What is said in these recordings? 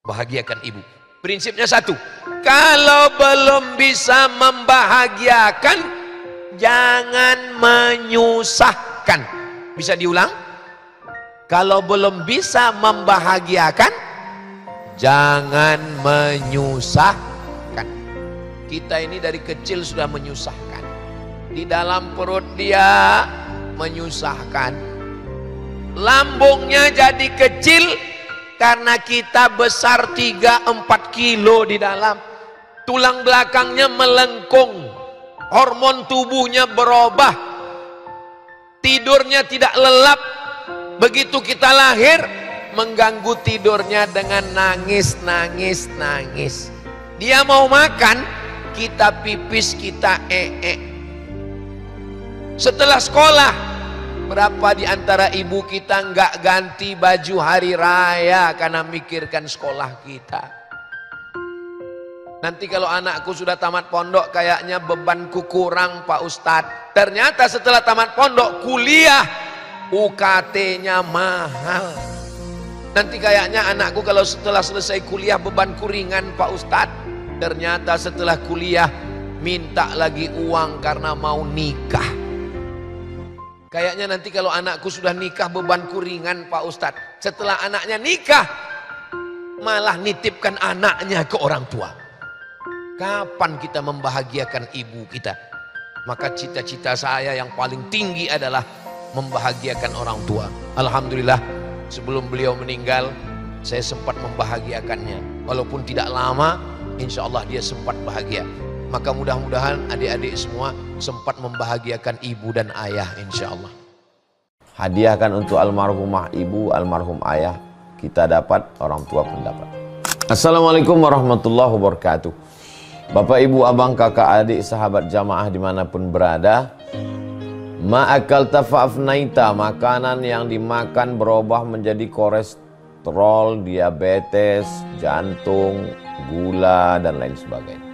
Bahagiakan ibu. Prinsipnya satu, kalau belum bisa membahagiakan, jangan menyusahkan. Bisa diulang? Kalau belum bisa membahagiakan, jangan menyusahkan. Kita ini dari kecil sudah menyusahkan. Di dalam perut dia menyusahkan. Lambungnya jadi kecil karena kita besar 3-4 kilo di dalam. Tulang belakangnya melengkung, hormon tubuhnya berubah, tidurnya tidak lelap. Begitu kita lahir, mengganggu tidurnya dengan nangis. Dia mau makan, kita pipis, kita Setelah sekolah, berapa di antara ibu kita nggak ganti baju hari raya karena mikirkan sekolah kita. Nanti kalau anakku sudah tamat pondok, kayaknya bebanku kurang Pak Ustadz. Ternyata setelah tamat pondok, kuliah, UKT-nya mahal. Nanti kayaknya anakku kalau setelah selesai kuliah bebanku ringan Pak Ustadz. Ternyata setelah kuliah minta lagi uang karena mau nikah. Kayaknya nanti kalau anakku sudah nikah bebanku ringan Pak Ustadz. Setelah anaknya nikah, malah nitipkan anaknya ke orang tua. Kapan kita membahagiakan ibu kita? Maka cita-cita saya yang paling tinggi adalah membahagiakan orang tua. Alhamdulillah, sebelum beliau meninggal, saya sempat membahagiakannya. Walaupun tidak lama, insya Allah dia sempat bahagia. Maka mudah-mudahan adik-adik semua sempat membahagiakan ibu dan ayah, insya Allah. Hadiahkan untuk almarhumah ibu, almarhum ayah, kita dapat, orang tua pun dapat. Assalamualaikum warahmatullahi wabarakatuh. Bapak, ibu, abang, kakak, adik, sahabat jamaah dimanapun berada, ma'akal tafa'afnaita, makanan yang dimakan berubah menjadi kolesterol, diabetes, jantung, gula, dan lain sebagainya.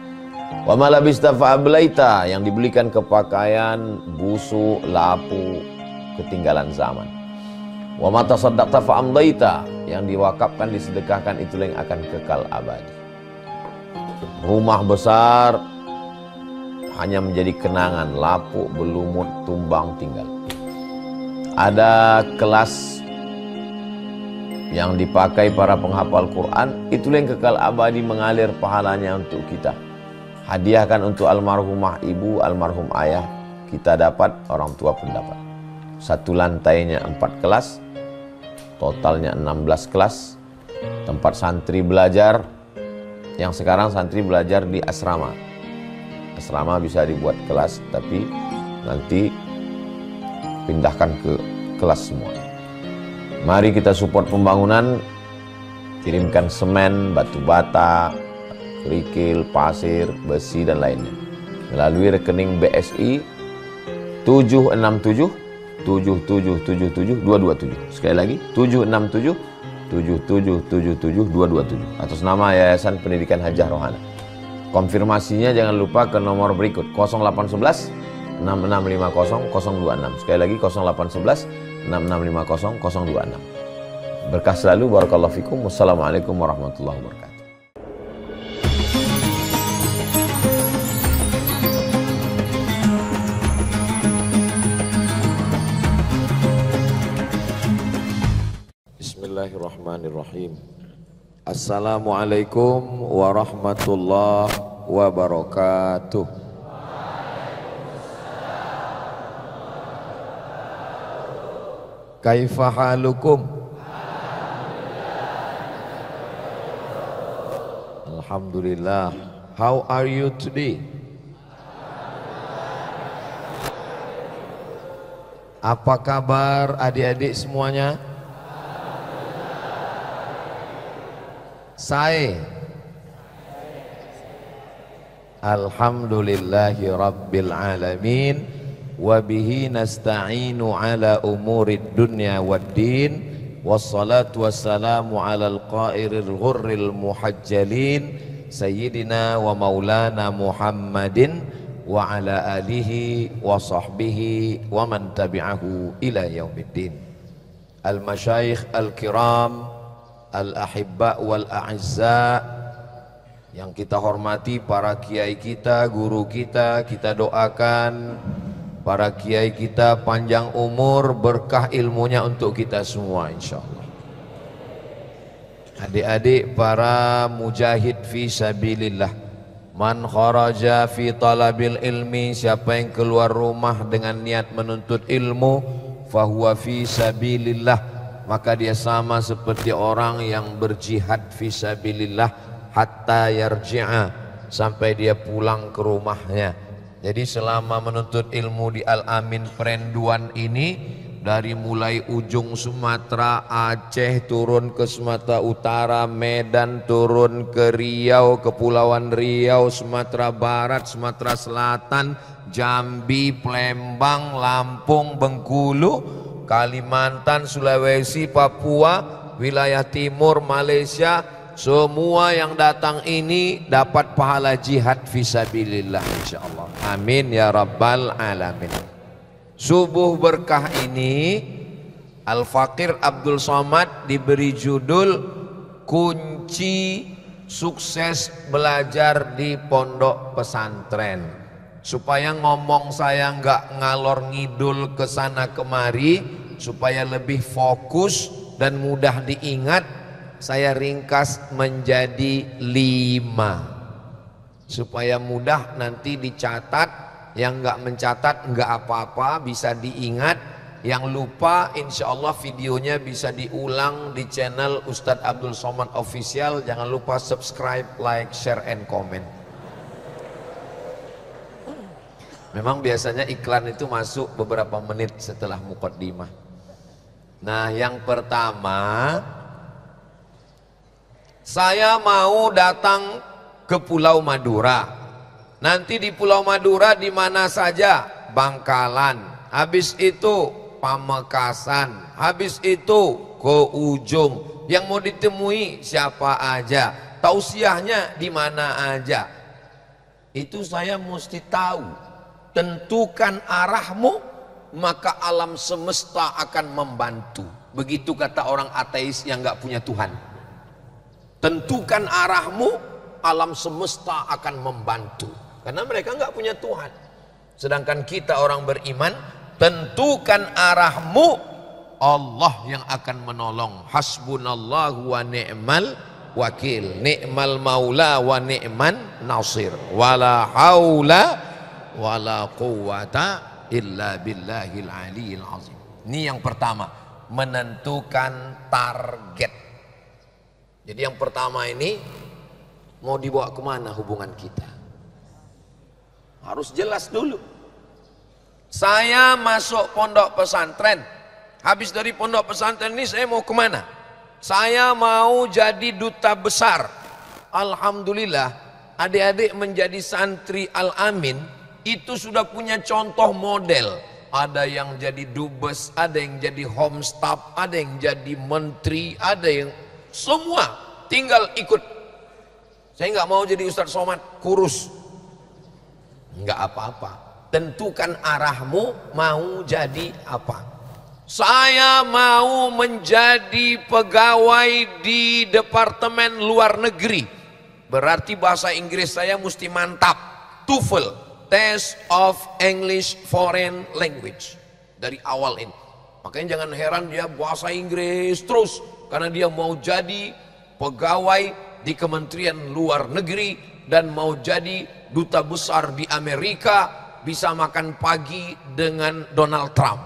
Wa malabista fa'ablaita, yang dibelikan ke pakaian, busuk, lapu, ketinggalan zaman. Wa mata saddaqta fa'amdaita, yang diwakafkan, disedekahkan, itulah yang akan kekal abadi. Rumah besar hanya menjadi kenangan, lapuk, berlumut, tumbang, tinggal. Ada kelas yang dipakai para penghafal Quran, itulah yang kekal abadi, mengalir pahalanya untuk kita. Hadiahkan untuk almarhumah ibu, almarhum ayah, kita dapat, orang tua pun dapat. Satu lantainya 4 kelas, totalnya 16 kelas, tempat santri belajar. Yang sekarang santri belajar di asrama. Asrama bisa dibuat kelas, tapi nanti pindahkan ke kelas semua. Mari kita support pembangunan, kirimkan semen, batu bata, kerikil, pasir, besi, dan lainnya melalui rekening BSI 767 7777 227. Sekali lagi 767 7777 227 atas nama Yayasan Pendidikan Hajah Rohana. Konfirmasinya jangan lupa ke nomor berikut 0811 6650 026. Sekali lagi 0811 6650 026. Berkah selalu, barakallahu fikum. Wassalamualaikum warahmatullahi wabarakatuh. Bismillahirrahmanirrahim. Assalamualaikum warahmatullahi wabarakatuh. Kaifa halukum? Alhamdulillah. How are you today? Apa kabar adik-adik semuanya? Saya alhamdulillahi rabbil alamin, wabihi nasta'inu ala umurid dunya waddin, wassalatu wassalamu ala al-qairil ghurril muhajjalin, sayyidina wa maulana Muhammadin wa ala alihi wa sahbihi wa man tabi'ahu ila yaumiddin. Al-masyayikh al-kiram, al-ahibba wal a'izza yang kita hormati, para kiai kita, guru kita, kita doakan para kiai kita panjang umur, berkah ilmunya untuk kita semua insyaallah. Adik-adik para mujahid fi sabilillah, man kharaja fi talabil ilmi, siapa yang keluar rumah dengan niat menuntut ilmu, fahuwa fi sabilillah, maka dia sama seperti orang yang berjihad fi sabilillah hatta yarji'a, sampai dia pulang ke rumahnya. Jadi selama menuntut ilmu di Al-Amin Perenduan ini, dari mulai ujung Sumatera, Aceh, turun ke Sumatera Utara, Medan, turun ke Riau, Kepulauan Riau, Sumatera Barat, Sumatera Selatan, Jambi, Palembang, Lampung, Bengkulu, Kalimantan, Sulawesi, Papua, wilayah timur, Malaysia, semua yang datang ini dapat pahala jihad fisabilillah insyaallah. Amin ya rabbal alamin. Subuh berkah ini Al-Fakir Abdul Somad diberi judul kunci sukses belajar di pondok pesantren, supaya ngomong saya nggak ngalor ngidul ke sana kemari, supaya lebih fokus dan mudah diingat. Saya ringkas menjadi 5 supaya mudah nanti dicatat. Yang nggak mencatat nggak apa-apa, bisa diingat. Yang lupa insya Allah videonya bisa diulang di channel Ustadz Abdul Somad Official. Jangan lupa subscribe, like, share, and comment. Memang biasanya iklan itu masuk beberapa menit setelah muqaddimah. Nah, yang pertama, saya mau datang ke Pulau Madura. Nanti di Pulau Madura di mana saja? Bangkalan. Habis itu Pamekasan. Habis itu ke ujung. Yang mau ditemui siapa aja? Tausiahnya di mana aja? Itu saya mesti tahu. Tentukan arahmu, maka alam semesta akan membantu. Begitu kata orang ateis yang nggak punya Tuhan. Tentukan arahmu, alam semesta akan membantu. Karena mereka nggak punya Tuhan. Sedangkan kita orang beriman, tentukan arahmu, Allah yang akan menolong. Hasbunallahu wa ni'mal wakil, ni'mal maula wa ni'man nasir, wala haula wala quwata illa billahil aliyil azim. Ini yang pertama, menentukan target. Jadi yang pertama ini, mau dibawa kemana hubungan kita? Harus jelas dulu. Saya masuk pondok pesantren. Habis dari pondok pesantren ini saya mau kemana? Saya mau jadi duta besar. Alhamdulillah, adik-adik menjadi santri Al-Amin itu sudah punya contoh model. Ada yang jadi dubes, ada yang jadi home staff, ada yang jadi menteri, ada yang semua tinggal ikut. Saya nggak mau jadi Ustadz Somad kurus, nggak apa-apa. Tentukan arahmu, mau jadi apa. Saya mau menjadi pegawai di Departemen Luar Negeri, berarti bahasa Inggris saya mesti mantap. TOEFL, Test of English Foreign Language, dari awal ini. Makanya jangan heran dia bahasa Inggris terus, karena dia mau jadi pegawai di Kementerian Luar Negeri dan mau jadi duta besar di Amerika, bisa makan pagi dengan Donald Trump.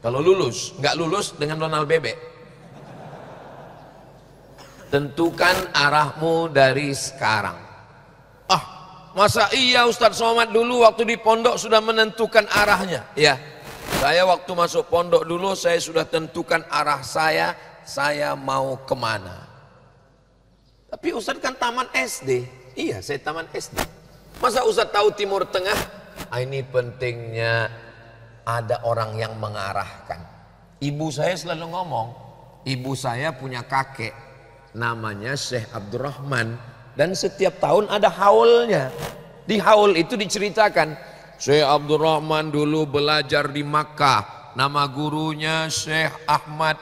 Kalau lulus, nggak lulus dengan Donald Bebek. Tentukan arahmu dari sekarang. Ah, masa iya Ustadz Somad dulu waktu di pondok sudah menentukan arahnya? Ya. Saya waktu masuk pondok dulu saya sudah tentukan arah saya mau kemana. Tapi Ustadz kan taman SD. Iya, saya taman SD. Masa Ustadz tahu Timur Tengah? Ini pentingnya ada orang yang mengarahkan. Ibu saya selalu ngomong, ibu saya punya kakek namanya Syekh Abdurrahman, dan setiap tahun ada haulnya. Di haul itu diceritakan, Syekh Abdurrahman dulu belajar di Makkah, nama gurunya Syekh Ahmad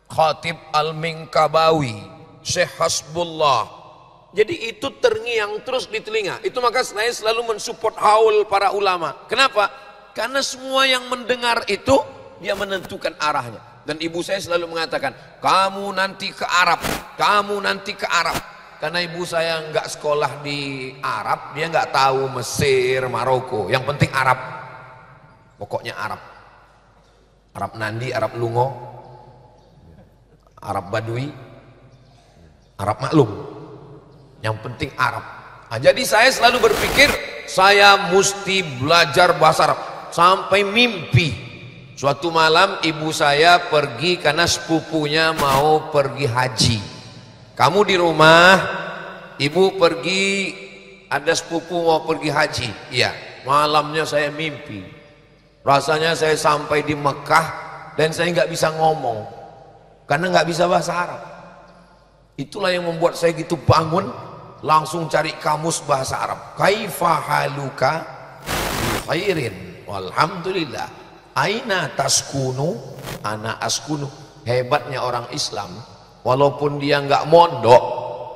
Khatib Al-Minkabawi, Syekh Hasbullah. Jadi itu terngiang terus di telinga. Itu maka saya selalu mensupport haul para ulama. Kenapa? Karena semua yang mendengar itu dia menentukan arahnya. Dan ibu saya selalu mengatakan, kamu nanti ke Arab, kamu nanti ke Arab. Karena ibu saya nggak sekolah di Arab, dia nggak tahu Mesir, Maroko. Yang penting Arab, pokoknya Arab. Arab Nandi, Arab Lungo, Arab Badui, Arab Maklum. Yang penting Arab. Nah, jadi saya selalu berpikir saya mesti belajar bahasa Arab sampai mimpi. Suatu malam ibu saya pergi karena sepupunya mau pergi haji. Kamu di rumah, ibu pergi, ada sepupu mau pergi haji. Iya, malamnya saya mimpi. Rasanya saya sampai di Mekah dan saya nggak bisa ngomong karena nggak bisa bahasa Arab. Itulah yang membuat saya gitu bangun, langsung cari kamus bahasa Arab. Kaifa haluka bi khairin walhamdulillah. Aina taskunu ana askunu. Hebatnya orang Islam, walaupun dia nggak mondok,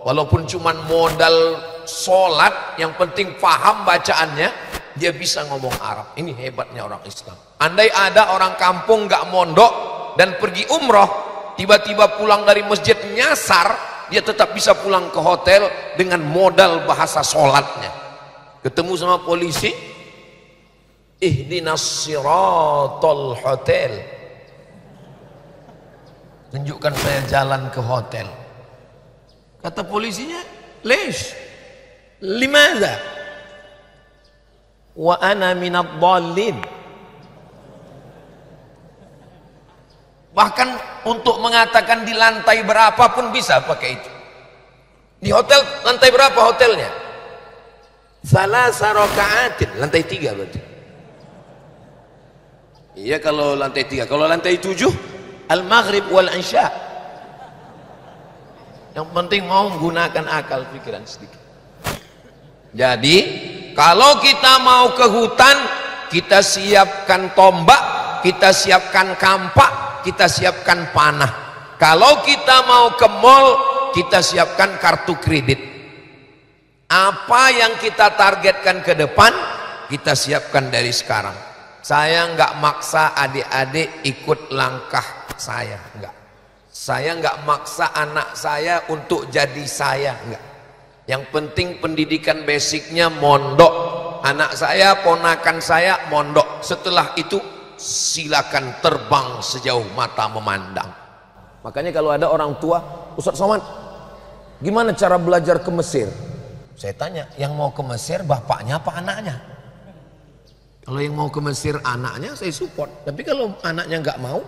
walaupun cuman modal sholat, yang penting paham bacaannya, dia bisa ngomong Arab. Ini hebatnya orang Islam. Andai ada orang kampung nggak mondok dan pergi umroh, tiba-tiba pulang dari masjid nyasar, dia tetap bisa pulang ke hotel dengan modal bahasa sholatnya. Ketemu sama polisi, ihdinas siratal hotel, tunjukkan saya jalan ke hotel. Kata polisinya, lesh limadha wa ana minad dhalin. Bahkan untuk mengatakan di lantai berapa pun bisa pakai itu. Di hotel lantai berapa hotelnya? Salasa raka'atin, lantai 3 berarti. Iya kalau lantai 3. Kalau lantai 7 al-maghrib wal isya. Yang penting mau menggunakan akal pikiran sedikit. Jadi kalau kita mau ke hutan, kita siapkan tombak, kita siapkan kampak, kita siapkan panah. Kalau kita mau ke mall, kita siapkan kartu kredit. Apa yang kita targetkan ke depan, kita siapkan dari sekarang. Saya nggak maksa adik-adik ikut langkah saya, enggak. Saya nggak maksa anak saya untuk jadi saya, enggak. Yang penting pendidikan basicnya mondok. Anak saya, ponakan saya mondok. Setelah itu silakan terbang sejauh mata memandang. Makanya kalau ada orang tua, Ustaz Somad, gimana cara belajar ke Mesir? Saya tanya, yang mau ke Mesir bapaknya apa anaknya? Kalau yang mau ke Mesir anaknya, saya support. Tapi kalau anaknya nggak mau,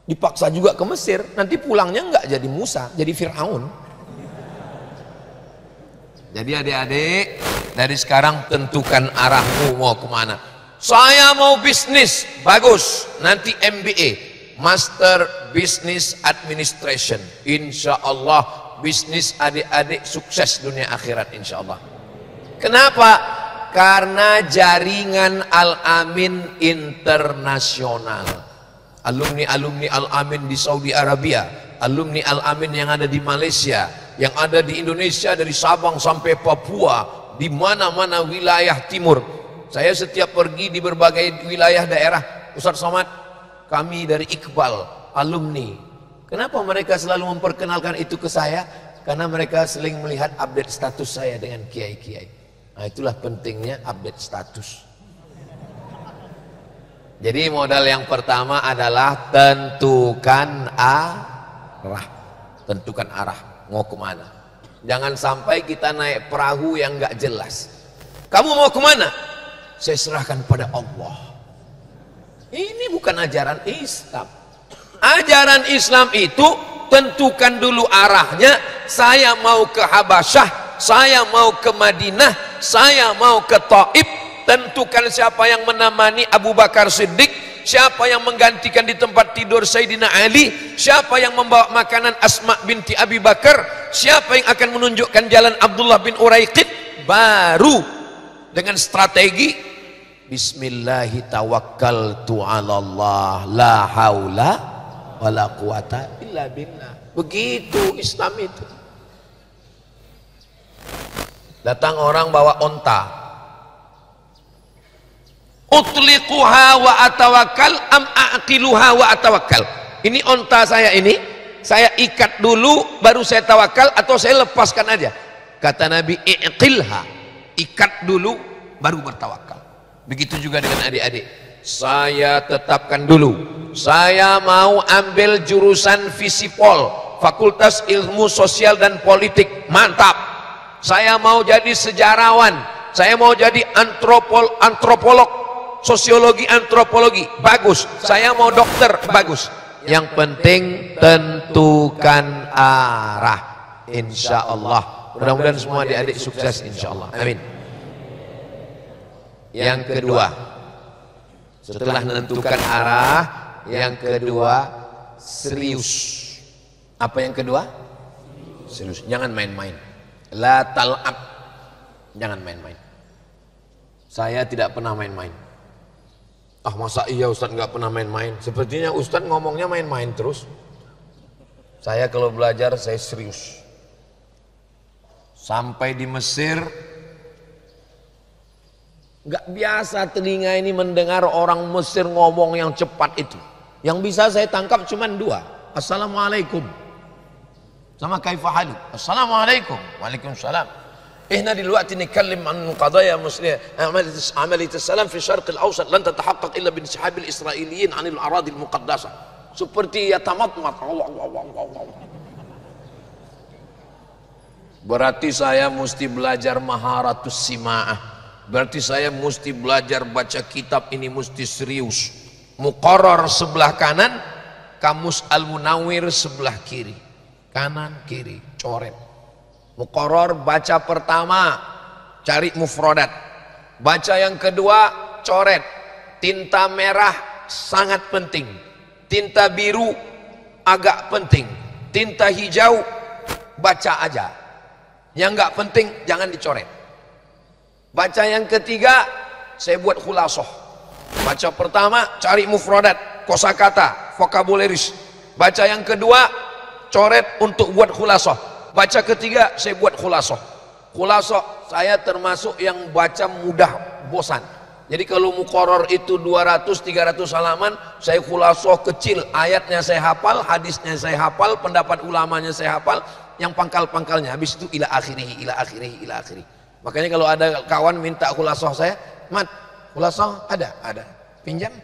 dipaksa juga ke Mesir, nanti pulangnya nggak jadi Musa, jadi Fir'aun. Jadi adik-adik, dari sekarang tentukan arahmu mau kemana. Saya mau bisnis, bagus, nanti MBA, Master Business Administration. Insya Allah bisnis adik-adik sukses dunia akhirat insya Allah. Kenapa? Karena jaringan Al-Amin internasional. Alumni-alumni Al-Amin di Saudi Arabia, alumni Al-Amin yang ada di Malaysia, yang ada di Indonesia dari Sabang sampai Papua, di mana-mana wilayah timur. Saya setiap pergi di berbagai wilayah daerah, Ustaz Somad, kami dari Iqbal, alumni. Kenapa mereka selalu memperkenalkan itu ke saya? Karena mereka sering melihat update status saya dengan kiai-kiai. Nah, itulah pentingnya update status. Jadi modal yang pertama adalah tentukan arah. Tentukan arah. Mau kemana? Jangan sampai kita naik perahu yang nggak jelas. Kamu mau kemana? Saya serahkan pada Allah. Ini bukan ajaran Islam. Ajaran Islam itu tentukan dulu arahnya. Saya mau ke Habasyah, saya mau ke Madinah, saya mau ke Taif. Tentukan siapa yang menemani Abu Bakar Siddiq, siapa yang menggantikan di tempat tidur Sayyidina Ali, siapa yang membawa makanan Asma binti Abi Bakar, siapa yang akan menunjukkan jalan Abdullah bin Uraiqid. Baru dengan strategi Bismillahi tawakkaltu 'alallah la haula wala quwata illa billah. Begitu Islam itu. Datang orang bawa onta. Utliquha wa atawakkal am aqiluha wa atawakkal. Ini onta saya ini, saya ikat dulu baru saya tawakal atau saya lepaskan aja. Kata Nabi, iqilha, ikat dulu baru bertawakal. Begitu juga dengan adik-adik. Saya tetapkan dulu, saya mau ambil jurusan Visipol, Fakultas Ilmu Sosial dan Politik, mantap. Saya mau jadi sejarawan, saya mau jadi antropolog, sosiologi antropologi, bagus. Saya mau dokter, bagus. Yang penting tentukan arah, insya Allah. Mudah-mudahan semua adik-adik sukses, insya Allah. Amin. Yang kedua, setelah menentukan arah, yang kedua serius. Apa yang kedua? Serius. Jangan main-main. La tal'ab. Jangan main-main. Saya tidak pernah main-main. Ah, masa iya Ustadz nggak pernah main-main? Sepertinya Ustadz ngomongnya main-main terus. Saya kalau belajar saya serius. Sampai di Mesir, nggak biasa telinga ini mendengar orang Mesir ngomong yang cepat itu. Yang bisa saya tangkap cuma dua. Assalamualaikum. Sama kaifa halu. Assalamualaikum. Waalaikumsalam. إحنا دلوقتي نتكلم عن قضايا مصرية عملية السلام في الشرق الأوسط لن تتحقق إلا بانسحاب الإسرائيليين عن الأراضي المقدسة. Seperti yatamatmat. Berarti saya mesti belajar maharatus sima'ah. Berarti saya mesti belajar baca kitab ini mesti serius. Muqarrar sebelah kanan, Kamus Al-Munawwir sebelah kiri. Kanan kiri coret. Muqarrar baca pertama cari mufradat, baca yang kedua coret. Tinta merah sangat penting, tinta biru agak penting, tinta hijau baca aja, yang nggak penting jangan dicoret. Baca yang ketiga saya buat khulasah. Baca pertama cari mufradat, kosakata, vokabularis. Baca yang kedua coret untuk buat khulasah. Baca ketiga saya buat khulasah. Khulasah saya termasuk yang baca mudah bosan. Jadi kalau muqarrar itu 200-300 halaman, saya khulasah kecil. Ayatnya saya hafal, hadisnya saya hafal, pendapat ulamanya saya hafal, yang pangkal-pangkalnya. Habis itu ila akhirih, ila akhirih, ila akhirih. Makanya kalau ada kawan minta khulasah saya, Mat, khulasah ada. Pinjam?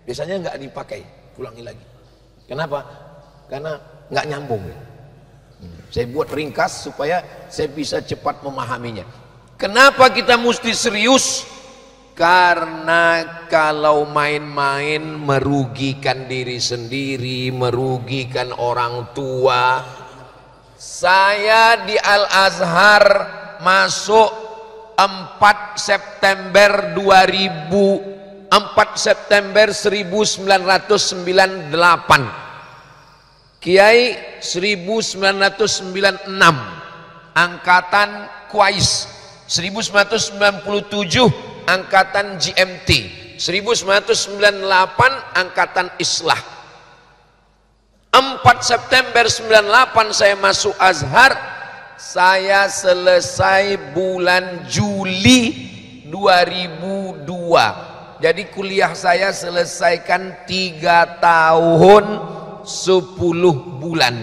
Biasanya nggak dipakai, ulangi lagi. Kenapa? Karena nggak nyambung. Saya buat ringkas supaya saya bisa cepat memahaminya. Kenapa kita mesti serius? Karena kalau main-main merugikan diri sendiri, merugikan orang tua. Saya di Al-Azhar masuk 4 September 2000, 4 September 1998. Kiai 1996, angkatan Qais. 1997 angkatan GMT. 1998 angkatan Islah. 4 September 98 saya masuk Azhar. Saya selesai bulan Juli 2002. Jadi kuliah saya selesaikan 3 tahun 10 bulan.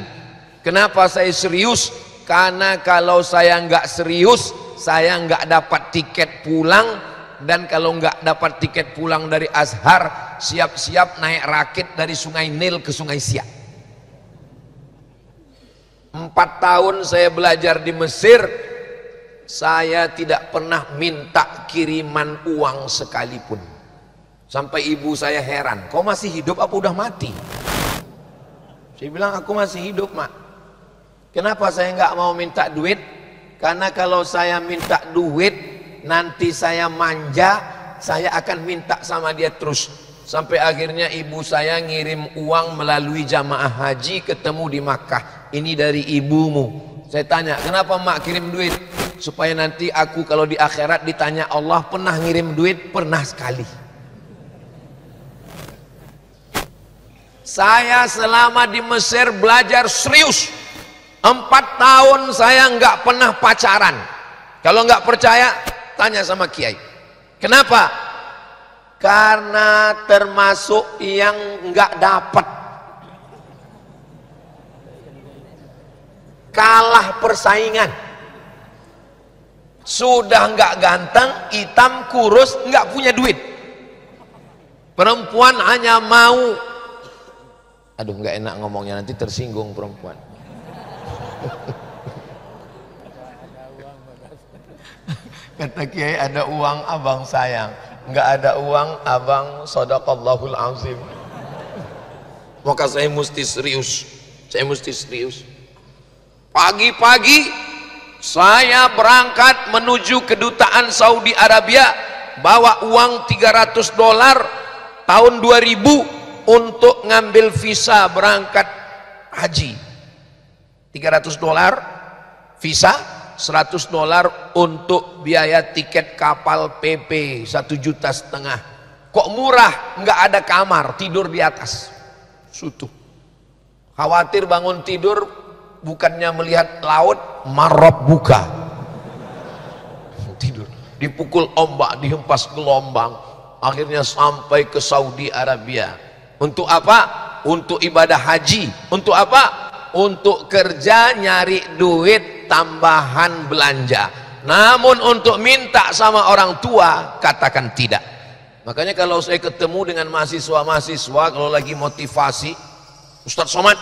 Kenapa saya serius? Karena kalau saya nggak serius, saya nggak dapat tiket pulang. Dan kalau nggak dapat tiket pulang dari Azhar, siap-siap naik rakit dari Sungai Nil ke Sungai Siak. 4 tahun saya belajar di Mesir, saya tidak pernah minta kiriman uang sekalipun. Sampai ibu saya heran, kau masih hidup apa udah mati? Saya bilang aku masih hidup, Mak. Kenapa saya nggak mau minta duit? Karena kalau saya minta duit, nanti saya manja, saya akan minta sama dia terus. Sampai akhirnya ibu saya ngirim uang melalui jamaah haji ketemu di Makkah. Ini dari ibumu. Saya tanya, kenapa Mak kirim duit? Supaya nanti aku kalau di akhirat ditanya Allah, pernah ngirim duit? Pernah sekali. Saya selama di Mesir belajar serius. 4 tahun saya nggak pernah pacaran. Kalau nggak percaya, tanya sama kiai. Kenapa? Karena termasuk yang nggak dapat. Kalah persaingan. Sudah nggak ganteng, hitam, kurus, nggak punya duit. Perempuan hanya mau, aduh nggak enak ngomongnya, nanti tersinggung perempuan. Kata kiai, ada uang abang sayang, nggak ada uang abang shadaqallahul azim. Maka saya mesti serius, Pagi-pagi saya berangkat menuju kedutaan Saudi Arabia, bawa uang $300 tahun 2000 untuk ngambil visa berangkat haji. $300 visa, $100 untuk biaya tiket kapal PP 1,5 juta. Kok murah, nggak ada kamar, tidur di atas. Sutuh. Khawatir bangun tidur, bukannya melihat laut, marab buka. Tidur, dipukul ombak, dihempas gelombang. Akhirnya sampai ke Saudi Arabia. Untuk apa? Untuk ibadah haji. Untuk apa? Untuk kerja nyari duit tambahan belanja. Namun untuk minta sama orang tua, katakan tidak. Makanya kalau saya ketemu dengan mahasiswa-mahasiswa, kalau lagi motivasi, Ustadz Somad,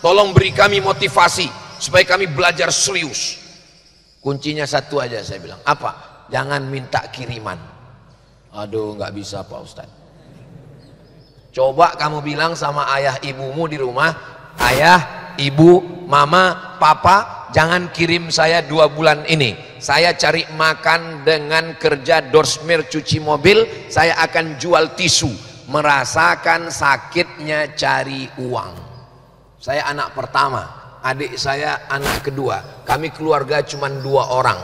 tolong beri kami motivasi supaya kami belajar serius. Kuncinya satu aja saya bilang. Apa? Jangan minta kiriman. Aduh, nggak bisa Pak Ustadz. Coba kamu bilang sama ayah ibumu di rumah, ayah, ibu, mama, papa, jangan kirim saya 2 bulan ini. Saya cari makan dengan kerja dorsmir cuci mobil, saya akan jual tisu. Merasakan sakitnya cari uang. Saya anak pertama, adik saya anak kedua. Kami keluarga cuma 2 orang.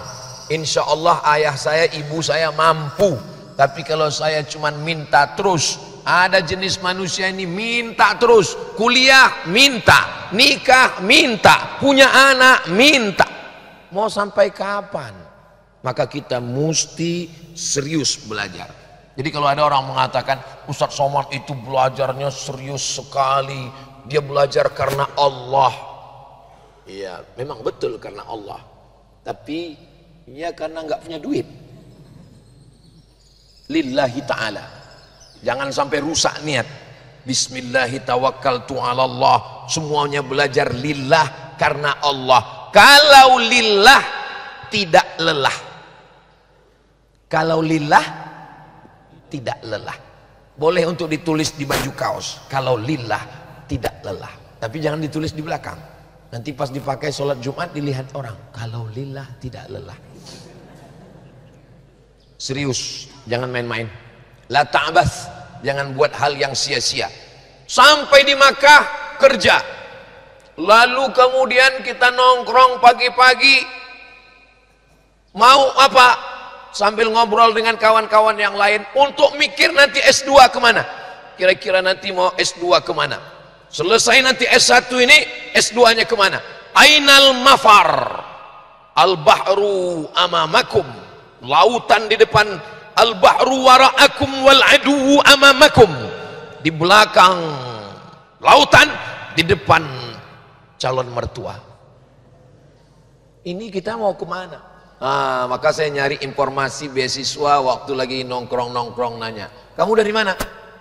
Insya Allah ayah saya, ibu saya mampu. Tapi kalau saya cuma minta terus, ada jenis manusia ini minta terus. Kuliah minta, nikah minta, punya anak minta. Mau sampai kapan? Maka kita mesti serius belajar. Jadi kalau ada orang mengatakan Ustadz Somad itu belajarnya serius sekali, dia belajar karena Allah. Iya, memang betul karena Allah. Tapi ya karena nggak punya duit. Lillahi ta'ala. Jangan sampai rusak niat. Bismillahi tawakkaltu 'ala Allah. Semuanya belajar lillah karena Allah. Kalau lillah tidak lelah. Kalau lillah tidak lelah. Boleh untuk ditulis di baju kaos. Kalau lillah tidak lelah. Tapi jangan ditulis di belakang. Nanti pas dipakai sholat Jumat dilihat orang. Kalau lillah tidak lelah. Serius, jangan main-main. La ta'bas, jangan buat hal yang sia-sia. Sampai di Makkah kerja. Lalu kemudian kita nongkrong pagi-pagi. Mau apa? Sambil ngobrol dengan kawan-kawan yang lain untuk mikir nanti S2 kemana. Kira-kira nanti mau S2 kemana. Selesai nanti S1 ini, S2 nya kemana. Ainal mafar, al-bahru amamakum. Lautan di depan, al-bahru wara'akum wal aduwu amamakum. Di belakang lautan, di depan calon mertua. Ini kita mau kemana? Maka saya nyari informasi beasiswa waktu lagi nongkrong-nongkrong nanya, kamu dari mana?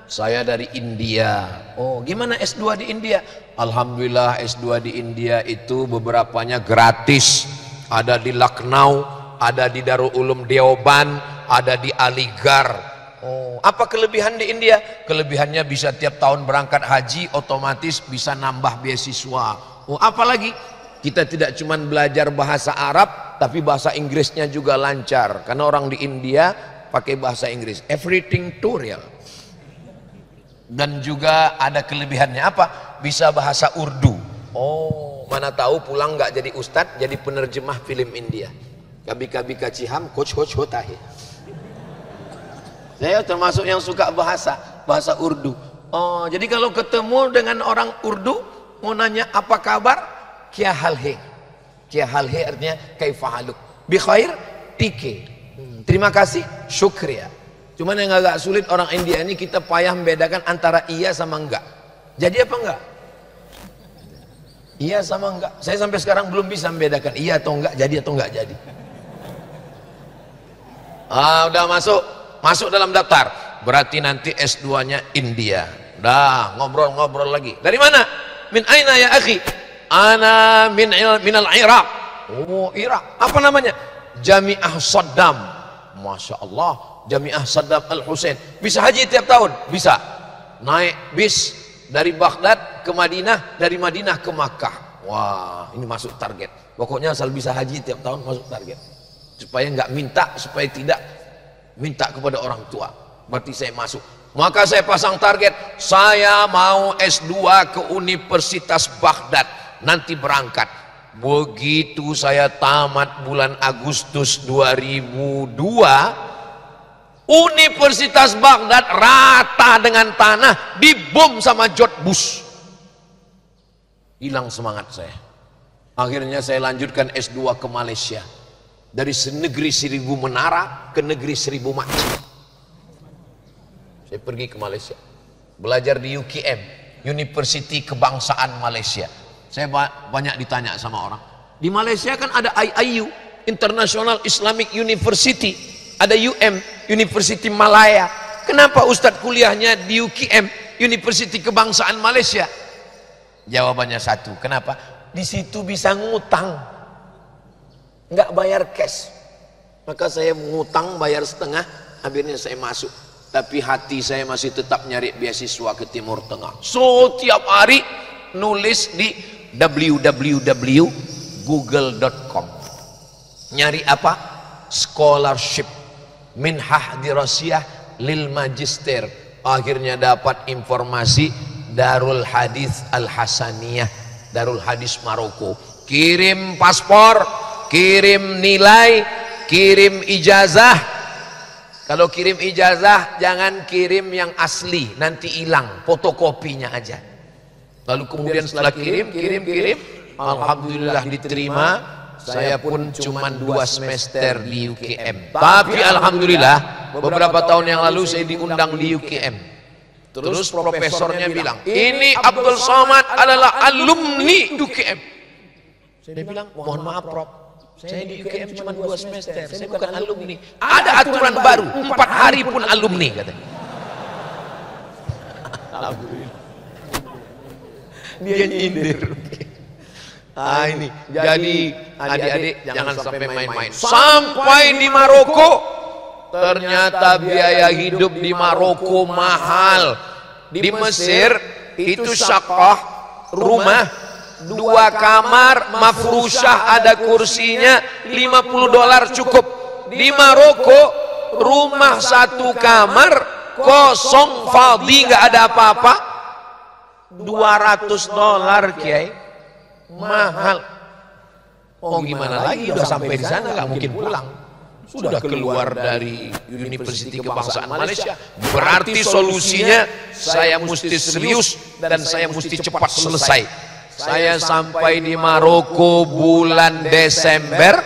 Saya dari India. Oh, gimana S2 di India? Alhamdulillah S2 di India itu beberapanya gratis. Ada di Lucknow, ada di Darul Ulum Deoban, ada di Aligarh. Oh, apa kelebihan di India? Kelebihannya bisa tiap tahun berangkat haji, otomatis bisa nambah beasiswa. Oh, apalagi? Kita tidak cuma belajar bahasa Arab, tapi bahasa Inggrisnya juga lancar. Karena orang di India pakai bahasa Inggris. Everything tutorial. Dan juga ada kelebihannya apa? Bisa bahasa Urdu. Oh, mana tahu pulang nggak jadi ustadz, jadi penerjemah film India. Kabi-kabi kaciham, coach hotahi. Saya termasuk yang suka bahasa Urdu. Oh, jadi kalau ketemu dengan orang Urdu mau nanya apa kabar, kya hal hai. Kya hal hai artinya kaifahaluk. Bi khair, tike. Terima kasih, syukriya. Cuman yang agak sulit orang India ini, kita payah membedakan antara iya sama enggak. Jadi apa enggak? Iya sama enggak. Saya sampai sekarang belum bisa membedakan iya atau enggak, jadi atau enggak jadi. Udah masuk dalam daftar. Berarti nanti S2-nya India. Dah ngobrol-ngobrol lagi. Dari mana? Min aina ya akhi? Ana minal Iraq. Oh, Irak. Apa namanya? Jami'ah Saddam. Masya Allah. Jami'ah Saddam Al-Husain. Bisa haji tiap tahun? Bisa. Naik bis dari Baghdad ke Madinah, dari Madinah ke Makkah. Wah, ini masuk target. Pokoknya asal bisa haji tiap tahun masuk target. Supaya nggak minta, supaya tidak minta kepada orang tua. Berarti saya masuk. Maka saya pasang target, saya mau S2 ke Universitas Baghdad. Nanti berangkat. Begitu saya tamat bulan Agustus 2002, Universitas Baghdad rata dengan tanah, dibom sama George Bush. Hilang semangat saya. Akhirnya saya lanjutkan S2 ke Malaysia. Dari negeri 1000 menara ke negeri 1000 makcik. Saya pergi ke Malaysia. Belajar di UKM, Universiti Kebangsaan Malaysia. Saya banyak ditanya sama orang. Di Malaysia kan ada IIU, International Islamic University. Ada UM, University Malaya. Kenapa Ustadz kuliahnya di UKM, Universiti Kebangsaan Malaysia? Jawabannya satu. Kenapa? Di situ bisa ngutang, nggak bayar cash. Maka saya ngutang, bayar setengah, akhirnya saya masuk. Tapi hati saya masih tetap nyari beasiswa ke Timur Tengah. So tiap hari nulis di www.google.com. Nyari apa? Scholarship, minhah dirasiyah lil magister. Akhirnya dapat informasi Darul Hadis Al Hasaniyah, Darul Hadis Maroko. Kirim paspor, kirim nilai, kirim ijazah. Kalau kirim ijazah jangan kirim yang asli, nanti hilang, fotokopinya aja. Lalu kemudian setelah kirim, alhamdulillah diterima. Saya pun cuma 2 semester di UKM. Tapi alhamdulillah beberapa tahun yang lalu saya diundang di UKM. Terus profesornya bilang, ini Abdul Somad adalah alumni UKM. Saya bilang, mohon maaf Prof, saya di UKM cuma 2 semester, saya bukan alumni. Ada aturan baru, 4 hari pun alumni katanya. Alhamdulillah. Dia nyindir. Ini jadi adik-adik jangan sampai main-main. Sampai di Maroko, ternyata biaya hidup di Maroko mahal. Di Mesir itu syaqah, rumah 2 kamar mafrusyah, ada kursinya, $50 cukup. Di Maroko rumah 1 kamar kosong, fadhi, nggak ada apa-apa, $200 Kiai. Mahal. Oh gimana lagi, udah sampai di sana nggak mungkin pulang. Sudah keluar dari Universiti Kebangsaan Malaysia, berarti solusinya saya mesti serius dan saya mesti cepat selesai. Saya sampai di Maroko bulan Desember,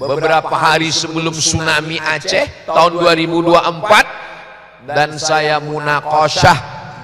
beberapa hari sebelum tsunami Aceh tahun 2024, dan saya munaqasyah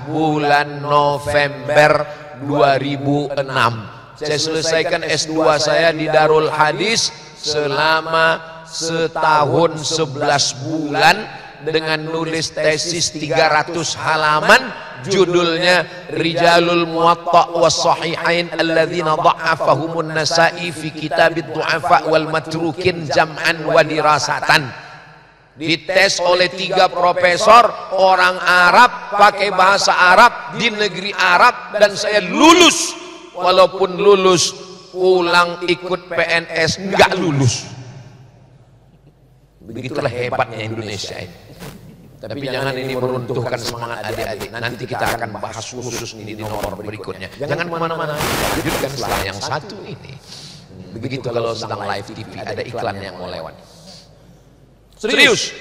bulan November 2006. Saya selesaikan S2 saya di Darul Hadis selama setahun 11 bulan dengan nulis tesis 300 halaman, judulnya Rijalul Muwatta' was Sahihain alladzina dha'afahumun Nasa'i fi kitabid du'afa wal matrukin jam'an wa dirasatan. Dites oleh 3 profesor orang Arab, pakai bahasa Arab, di negeri Arab, dan saya lulus. Walaupun lulus, pulang ikut PNS nggak lulus. Begitulah hebatnya Indonesia ini. Tapi jangan ini meruntuhkan semangat adik-adik. Nanti kita akan bahas khusus ini di nomor berikutnya. Jangan kemana-mana, lanjutkan setelah yang satu ini. Begitu kalau sedang live TV ada iklan yang mau lewat. Serius.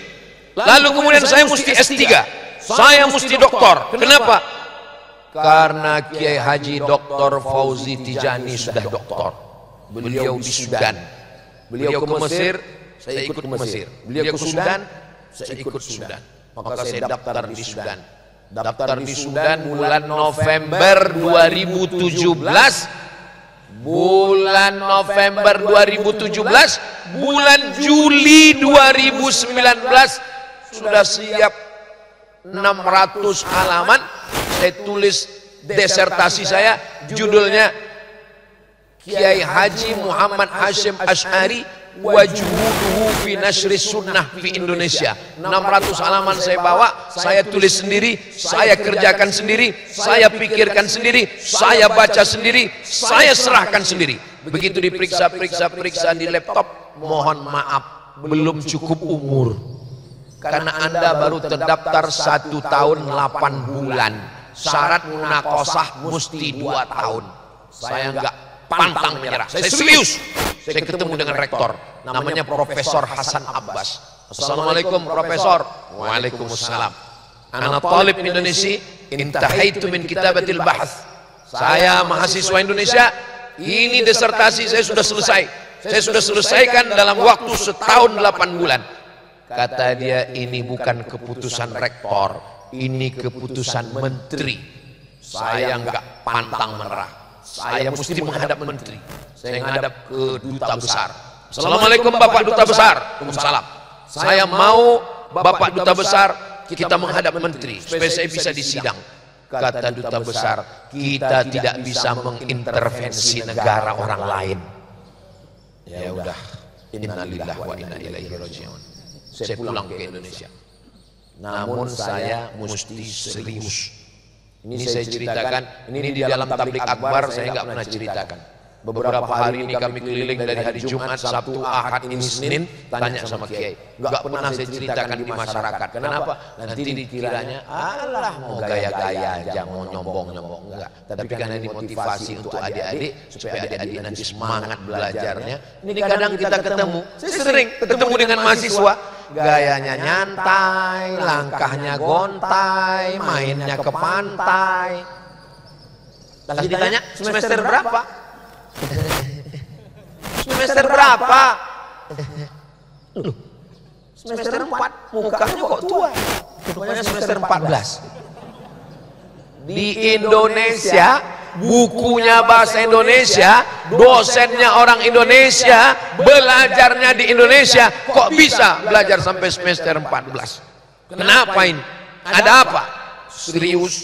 Lalu kemudian saya mesti S3. saya mesti doktor. Kenapa? Karena Kiai Haji Dr. Fauzi Tijani sudah doktor. Beliau di Sudan. Beliau ke Mesir, saya ikut ke Mesir. Beliau ke Sudan, saya ikut Sudan. Maka saya daftar di Sudan. Daftar di Sudan bulan November 2017. Bulan November 2017, bulan Juli 2019 sudah siap 600 halaman. Saya tulis desertasi saya, judulnya Kiai Haji Muhammad Hashim Asy'ari Wajhuduhu fi Nashri Sunnah fi Indonesia. 600 halaman saya bawa, saya tulis sendiri, saya kerjakan sendiri, saya pikirkan sendiri, saya baca sendiri, saya serahkan sendiri. Begitu diperiksa di laptop, mohon maaf, belum cukup umur. Karena Anda baru terdaftar 1 tahun 8 bulan. Syarat munakosah mesti 2 tahun. Saya enggak pantang menyerah. Saya serius. Saya ketemu dengan rektor, namanya Profesor Hasan Abbas. Assalamualaikum Profesor. Waalaikumsalam. Ana talib Indonesia, intahaitu min kitabatil bahth. Saya mahasiswa Indonesia, ini disertasi saya sudah selesai. Saya sudah selesaikan dalam waktu 1 tahun 8 bulan. Kata dia, ini bukan keputusan rektor, ini keputusan menteri. Saya enggak pantang menyerah. Saya mesti menghadap menteri. Saya menghadap ke duta besar. Assalamualaikum Bapak Duta Besar. Waalaikumsalam. Saya mau Bapak Duta Besar, kita menghadap menteri supaya saya bisa disidang. Kata duta besar, kita tidak bisa mengintervensi negara orang lain. Ya udah, innalillahi wa inna ilaihi raji'un. Saya pulang ke Indonesia. Namun saya mesti serius. Ini saya ceritakan, ini di dalam tablik akbar saya nggak pernah ceritakan. Beberapa hari ini kami keliling dari hari Jumat, Sabtu, Ahad, ini Senin, tanya sama Kiai. Nggak pernah saya ceritakan di masyarakat. Kenapa? Nanti dikiranya, alah mau gaya-gaya aja, mau nyombong-nyombong. Enggak. Tapi karena ini motivasi untuk adik-adik, supaya adik-adik nanti semangat belajarnya. Ini kadang kita ketemu, saya sering ketemu dengan mahasiswa, gayanya nyantai, langkahnya gontai, mainnya ke pantai. Lalu ditanya, semester berapa? Semester berapa? Semester 4, mukanya kok tua. Rupanya semester 14. Di Indonesia, bukunya bahasa Indonesia, dosennya orang Indonesia, belajarnya di Indonesia, kok bisa belajar sampai semester 14? Kenapa ini? Ada apa? Serius.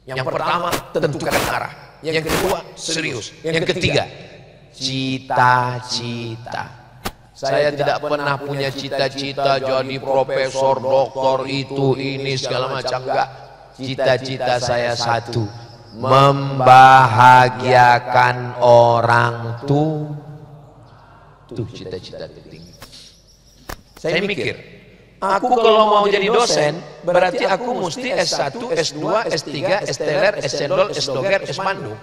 Yang pertama, tentukan arah. Yang kedua, serius. Yang ketiga, cita-cita. Saya tidak pernah punya cita-cita jadi profesor, doktor, itu, ini, segala macam. Enggak. Cita-cita saya satu, membahagiakan orang tua. Itu cita-cita tertinggi. Saya mikir, aku kalau mau jadi dosen, berarti aku mesti S1, S2, S3, S-teler, S-cendol, S-doger, S-mandu.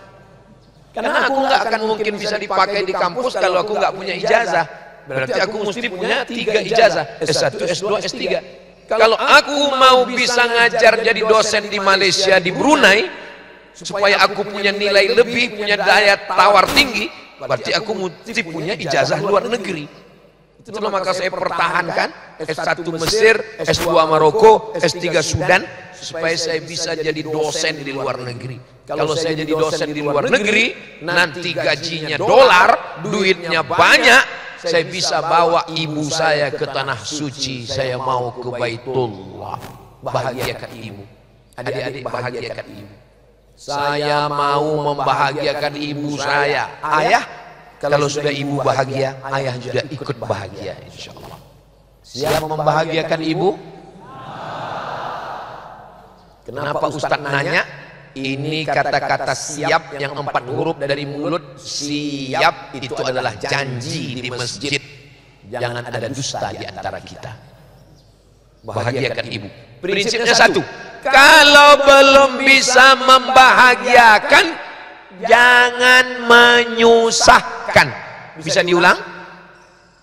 Karena aku nggak akan mungkin bisa dipakai di kampus kalau aku nggak punya ijazah. Berarti aku mesti punya 3 ijazah, S1, S2, S3. Kalau aku mau bisa ngajar jadi dosen di Malaysia, di Brunei, supaya aku punya nilai lebih, punya daya tawar tinggi, berarti aku mesti punya ijazah luar negeri. Itulah maka saya pertahankan S1 Mesir, S2 Maroko, S3 Sudan, supaya saya bisa jadi dosen di luar negeri. Kalau saya jadi dosen di luar negeri, nanti gajinya dolar, duitnya banyak, saya bisa bawa ibu saya ke tanah suci. Saya mau ke Baitullah. Bahagiakan ibu. Adik-adik, bahagiakan ibu. Saya mau membahagiakan ibu saya. Ayah, kalau sudah ibu bahagia, ayah juga ikut bahagia, insya Allah. Siap membahagiakan ibu? Kenapa Ustadz nanya? Ini kata-kata siap yang 4 huruf dari mulut. Siap itu adalah janji di masjid. Jangan ada dusta di antara kita. Bahagiakan ibu. Prinsipnya satu. Kalau belum bisa membahagiakan, jangan menyusahkan. Bisa diulang?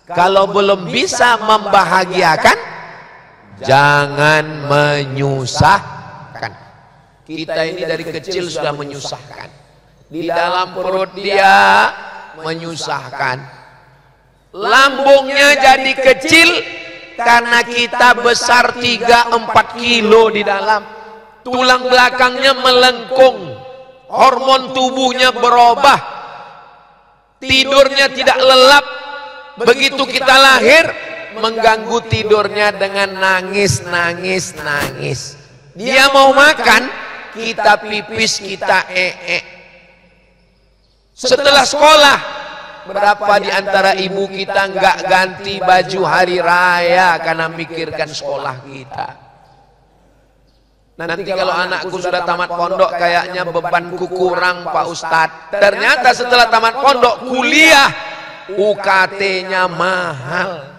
Kalau belum bisa membahagiakan, jangan menyusahkan. Kita ini dari kecil sudah menyusahkan. Di dalam perut dia menyusahkan. Lambungnya jadi kecil karena kita besar 3-4 kilo di dalam. Tulang belakangnya melengkung, hormon tubuhnya berubah, tidurnya tidak lelap. Begitu kita lahir, mengganggu tidurnya dengan nangis. Dia mau makan, kita pipis, kita Setelah sekolah, berapa di antara ibu kita nggak ganti baju hari raya karena mikirkan sekolah kita. Nanti kalau anakku sudah tamat pondok, kayaknya bebanku kurang Pak Ustadz. Ternyata setelah tamat pondok, kuliah, UKT-nya mahal.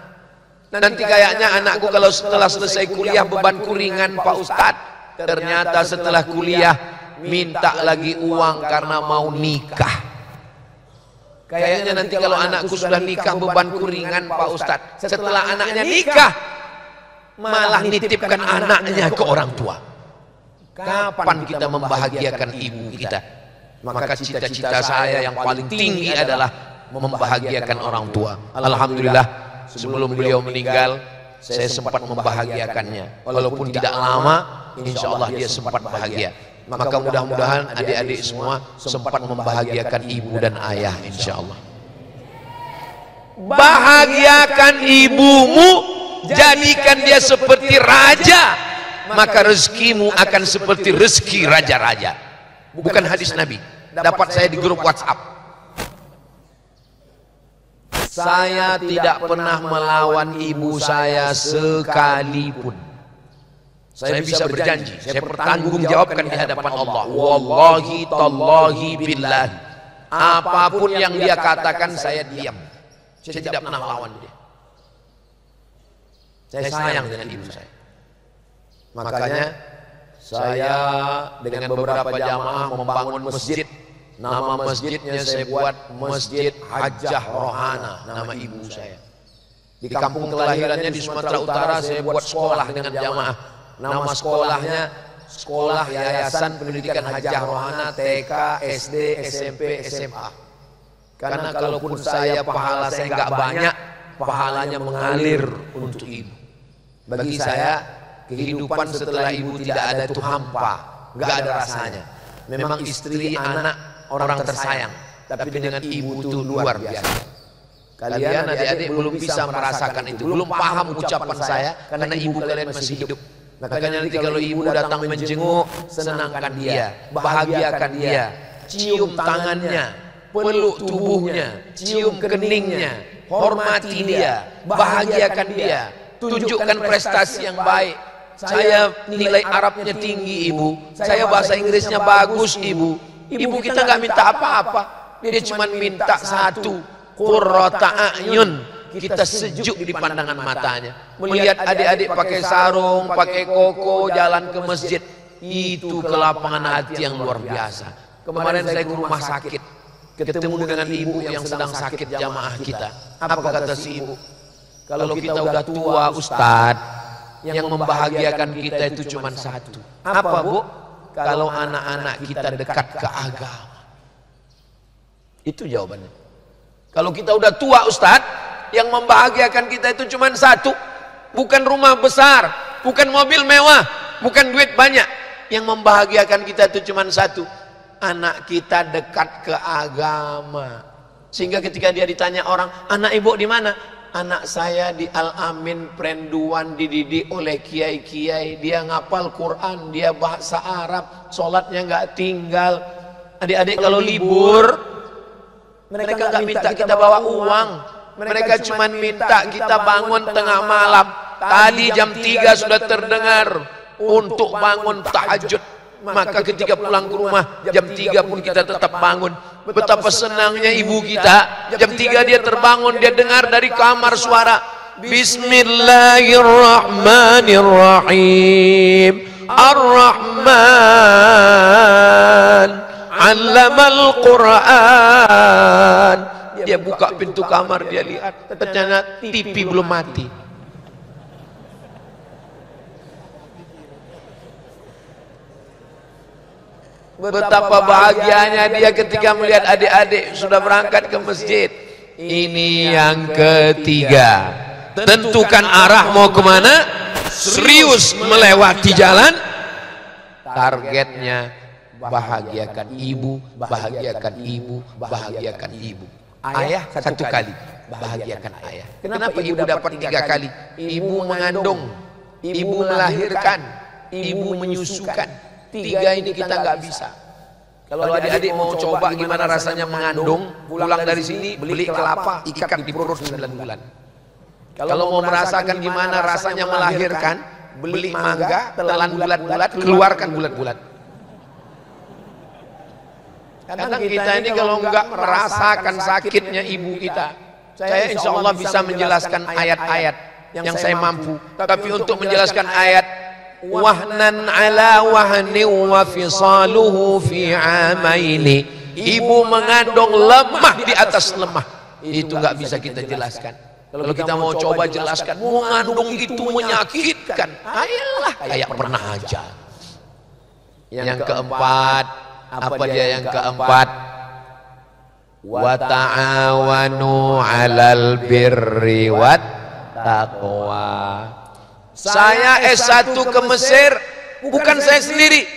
Nanti kayaknya anakku kalau setelah selesai kuliah bebanku ringan Pak Ustadz. Ternyata setelah kuliah minta lagi uang karena mau nikah. Kayaknya nanti kalau anakku sudah nikah bebanku ringan Pak Ustadz. Setelah anaknya nikah malah nitipkan anaknya ke orang tua. Kapan kita membahagiakan ibu kita? Maka cita-cita saya yang paling tinggi adalah membahagiakan orang tua. Alhamdulillah sebelum beliau meninggal saya sempat membahagiakannya. Walaupun tidak lama, insya Allah dia sempat bahagia. Maka mudah-mudahan adik-adik semua sempat membahagiakan ibu dan ayah, insya Allah. Bahagiakan ibumu, jadikan dia seperti raja, maka rezekimu akan seperti rezeki raja-raja. Bukan hadis Nabi, dapat saya di grup WhatsApp. Saya tidak pernah melawan ibu saya sekalipun. Saya bisa berjanji, saya bertanggung jawabkan di hadapan Allah. Wallahi tallahi billahi, apapun yang dia katakan saya diam. Saya tidak pernah lawan dia. Saya sayang dengan ibu saya. Makanya saya dengan beberapa jamaah membangun masjid. Nama masjidnya saya buat Masjid Hajjah Rohana, nama ibu saya. Di kampung kelahirannya di Sumatera Utara saya buat sekolah dengan jamaah. Nama sekolahnya Sekolah Yayasan Pendidikan Hajjah Rohana TK, SD, SMP, SMA. Karena kalaupun saya pahala saya nggak banyak, pahalanya mengalir untuk ibu. Bagi saya kehidupan setelah ibu tidak ada itu hampa, nggak ada rasanya. Memang istri, anak, orang tersayang, tapi dengan ibu itu luar biasa. Kalian adik-adik belum bisa merasakan itu, belum paham ucapan saya karena ibu kalian masih hidup. Makanya nanti kalau ibu datang menjenguk, senangkan dia, bahagiakan dia, cium tangannya, peluk tubuhnya, cium keningnya, hormati dia, bahagiakan dia, tunjukkan prestasi yang baik. Saya nilai Arabnya tinggi ibu, saya bahasa Inggrisnya bagus ibu. Ibu kita nggak minta apa-apa, dia cuma minta satu, qurrata a'yun. Kita sejuk di pandangan matanya, melihat adik-adik pakai sarung, pakai koko, jalan ke masjid, itu kelapangan hati yang luar biasa. Kemarin saya ke rumah sakit, ketemu dengan ibu yang sedang sakit jamaah kita. Apa kata si ibu? Kalau kita udah tua Ustadz, yang membahagiakan kita itu cuma satu. Apa bu? Kalau anak-anak kita dekat ke agama. Itu jawabannya. Kalau kita udah tua Ustadz, yang membahagiakan kita itu cuma satu. Bukan rumah besar, bukan mobil mewah, bukan duit banyak. Yang membahagiakan kita itu cuma satu. Anak kita dekat ke agama. Sehingga ketika dia ditanya orang, anak ibu di mana? Anak saya di Al-Amin Prenduan, dididik oleh kiai-kiai. Dia ngapal Quran, dia bahasa Arab, sholatnya nggak tinggal. Adik-adik kalau libur, mereka nggak minta kita bawa uang. Mereka cuma minta kita bangun tengah malam. Tadi jam 3 sudah terdengar untuk bangun tahajud. Maka ketika pulang ke rumah jam 3 pun kita tetap bangun. Betapa senangnya ibu kita. Jam 3 dia terbangun, dia dengar dari kamar suara Bismillahirrahmanirrahim. Ar-Rahman 'allamal Qur'an. Dia buka pintu kamar, dia lihat ternyata TV belum mati. Betapa bahagianya dia ketika melihat adik-adik sudah berangkat ke masjid. Ini yang ketiga. Tentukan arah mau kemana, serius melewati jalan. Targetnya bahagiakan ibu, bahagiakan ibu, bahagiakan ibu. Ayah satu kali, bahagiakan ayah. Kenapa ibu dapat 3 kali? Ibu mengandung, ibu melahirkan, ibu menyusukan. 3 ini kita nggak bisa. Kalau adik-adik mau coba gimana rasanya mengandung, pulang dari sini beli kelapa, ikat di perut 9 bulan. Kalau mau merasakan gimana rasanya melahirkan, beli mangga, telan bulat-bulat, keluarkan bulat-bulat. Kadang kita ini kalau nggak merasakan sakitnya ibu kita, saya insya Allah bisa menjelaskan ayat-ayat yang saya mampu. Tapi untuk menjelaskan ayat wahnan ala wahni wa fisaluhu fi amaini, ibu mengandung lemah di atas lemah, itu nggak bisa kita jelaskan. Kalau kita mau coba jelaskan mengandung itu menyakitkan, ayolah kayak pernah aja. Yang keempat, apa dia yang keempat? Wa ta'awanu 'alal birri wat taqwa. Saya S1 ke Mesir, bukan saya sendiri.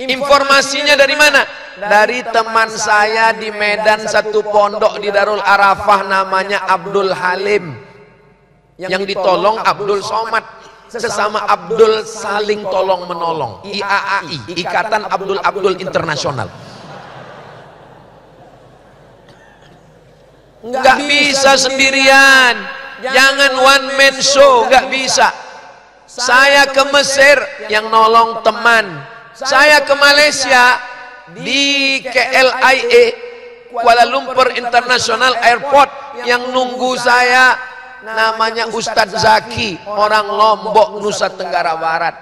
Informasinya dari mana? Dari teman saya di Medan, satu pondok di Darul Arafah namanya Abdul Halim. Yang ditolong Abdul Somad. Sesama Abdul saling tolong menolong. IAAI, Ikatan Abdul Abdul Internasional. Nggak bisa sendirian. Jangan one man show, nggak bisa. Saya ke Mesir yang nolong teman. Saya ke Malaysia di KLIA, Kuala Lumpur International Airport, yang nunggu saya namanya Ustadz Zaki, orang Lombok, Nusa Tenggara Barat.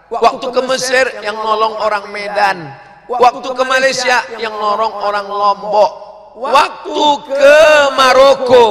Waktu ke Mesir yang nolong orang Medan. Waktu ke Malaysia yang nolong orang Lombok. Waktu ke Maroko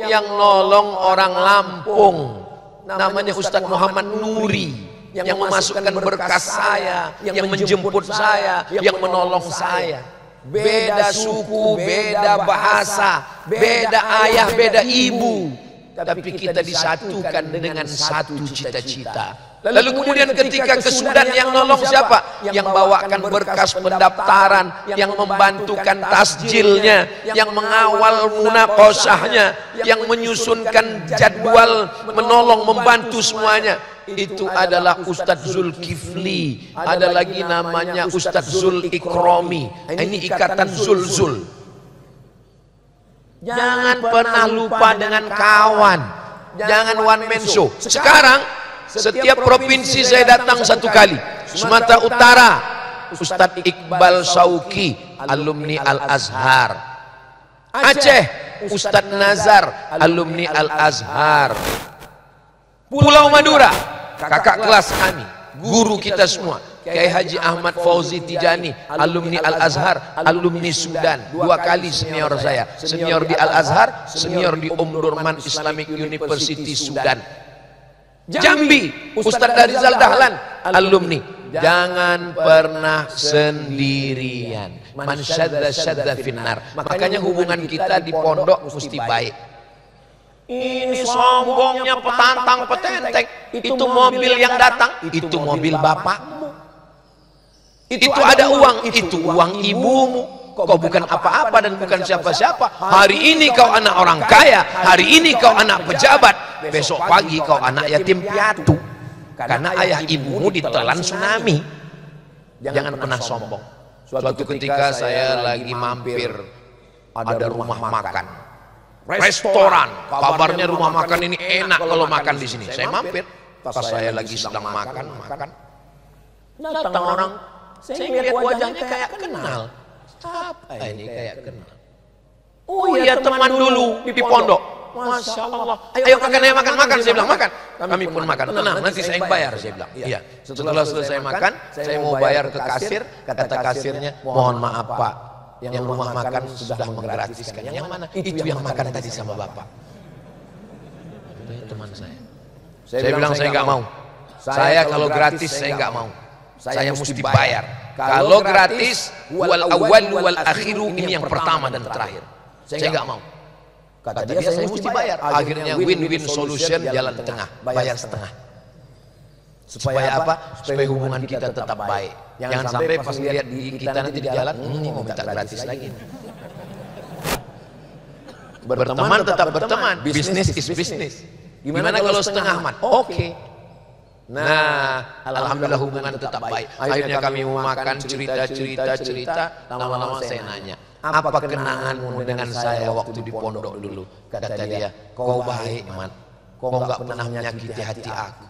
yang nolong orang Lampung, namanya Ustadz Muhammad Nuri, yang memasukkan berkas saya, yang menjemput saya, yang menolong saya. Beda suku, beda bahasa, beda ayah, beda ibu, tapi kita disatukan dengan satu cita-cita. Lalu kemudian ketika ke Sudan yang nolong siapa? Yang bawakan berkas pendaftaran, yang membantukan tasjilnya, yang mengawal munaqashahnya, yang menyusunkan jadwal, menolong, membantu semuanya. Itu adalah Ustadz Zulkifli. Ada lagi namanya Ustadz Zul Ikromi. Ini ikatan Zul. Jangan pernah lupa dengan kawan. Jangan one man show. Sekarang setiap provinsi saya datang 1 kali. Sumatera Utara, Ustadz Iqbal Sauki, alumni Al-Azhar. Aceh, Ustadz Nazar, alumni Al-Azhar. Pulau Madura, kakak kelas kami, guru kita semua, Kiai Haji Ahmad Fauzi Tijani, alumni Al-Azhar, alumni Sudan. 2 kali senior saya, senior di Al-Azhar, senior di Durman Islamic University Sudan. Jambi, Ustadz Rizal Dahlan, alumni. Jangan pernah sendirian. Man syadda syadda finnar. Makanya hubungan kita di pondok mesti baik. Ini sombongnya petantang petenteng. Itu mobil yang datang, itu mobil bapakmu. Itu ada uang, itu uang ibumu. Kau bukan apa-apa dan bukan siapa-siapa. Hari ini kau anak orang kaya, hari ini kau anak pejabat, besok pagi kau anak yatim piatu. Karena ayah ibumu ditelan tsunami. Jangan pernah sombong. Suatu ketika saya lagi mampir, ada rumah makan, restoran. Kabarnya rumah makan ini enak kalau makan di sini. Saya mampir, pas saya lagi sedang makan. Datang orang, saya lihat wajahnya kayak kenal. Apa ini kayak kenal? Oh iya, teman dulu di pondok. Masya Allah. Ayo makan. Saya bilang makan. Kami pun makan. Tenang, nanti saya yang bayar. Saya bilang. Iya. Setelah selesai makan, saya mau bayar ke kasir. Kata kasirnya, mohon maaf Pak, yang rumah makan sudah menggratiskan. Yang mana? Itu yang makan tadi sama Bapak. Itu teman saya. Saya bilang saya nggak mau. Saya kalau gratis saya nggak mau. Saya mesti bayar. Kalau gratis, wal awal wal akhiru, ini yang pertama dan terakhir. Saya nggak mau. Kata dia saya mesti bayar. Akhirnya win-win solution, jalan tengah, bayar setengah. Supaya apa? Supaya hubungan kita tetap baik. Jangan sampai pas lihat kita nanti di jalan, ini mau minta gratis lagi. Berteman tetap berteman, bisnis is bisnis. Gimana kalau setengah man? Oke. Nah, alhamdulillah hubungan tetap baik. Akhirnya kami mau makan, cerita. Lama-lama saya nanya, apa kenanganmu dengan saya waktu di pondok dulu? Kata dia, kau baik, Man. Kau nggak pernah menyakiti hati aku.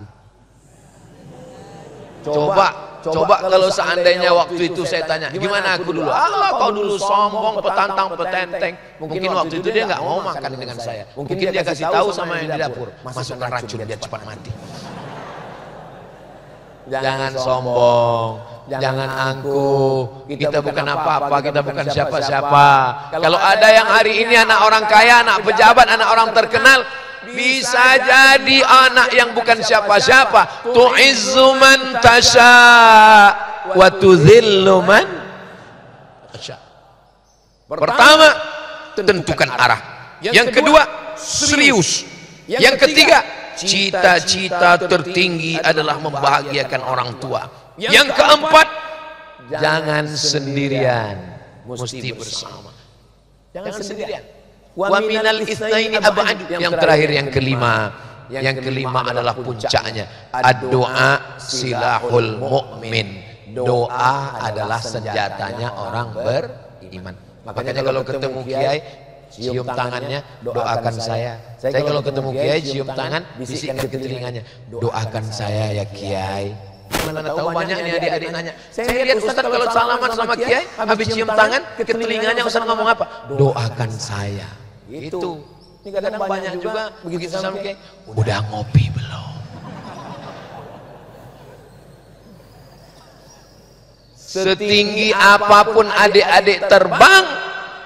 Coba kalau seandainya waktu itu saya tanya, gimana aku dulu? Allah, kau dulu sombong, petantang, petenteng. Mungkin waktu itu dia nggak mau makan dengan saya. Mungkin dia kasih tahu sama yang di dapur, masukkan racun biar cepat mati. Jangan sombong, jangan angkuh. Kita bukan apa-apa, kita bukan siapa-siapa. Kalau ada yang hari ini anak orang kaya, anak pejabat, anak orang terkenal, bisa jadi anak yang bukan siapa-siapa. Tu'izzu man tasha wa tudhillu man tasha. Pertama, tentukan arah. Yang kedua, serius. Yang ketiga, cita-cita tertinggi adalah membahagiakan orang tua. Yang keempat, jangan sendirian, mesti bersama. Jangan sendirian. Wa minal itsnaini ab'ad. Yang terakhir, yang kelima. Yang kelima adalah puncaknya. Ad-doa silahul mu'min. Doa adalah senjatanya orang beriman. Makanya kalau ketemu kiai, cium tangannya, doakan saya. Saya kalau ketemu kiai, cium tangan, bisikkan ke telinganya, doakan saya ya kiai. Mana tahu banyak nih adik-adik nanya, saya lihat Ustaz kalau salaman sama kiai, habis cium tangan ke telinganya Ustaz ngomong apa? Doakan saya. Itu. Ini kadang banyak juga begitu sama kiai, udah ngopi belum? Setinggi apapun adik-adik terbang,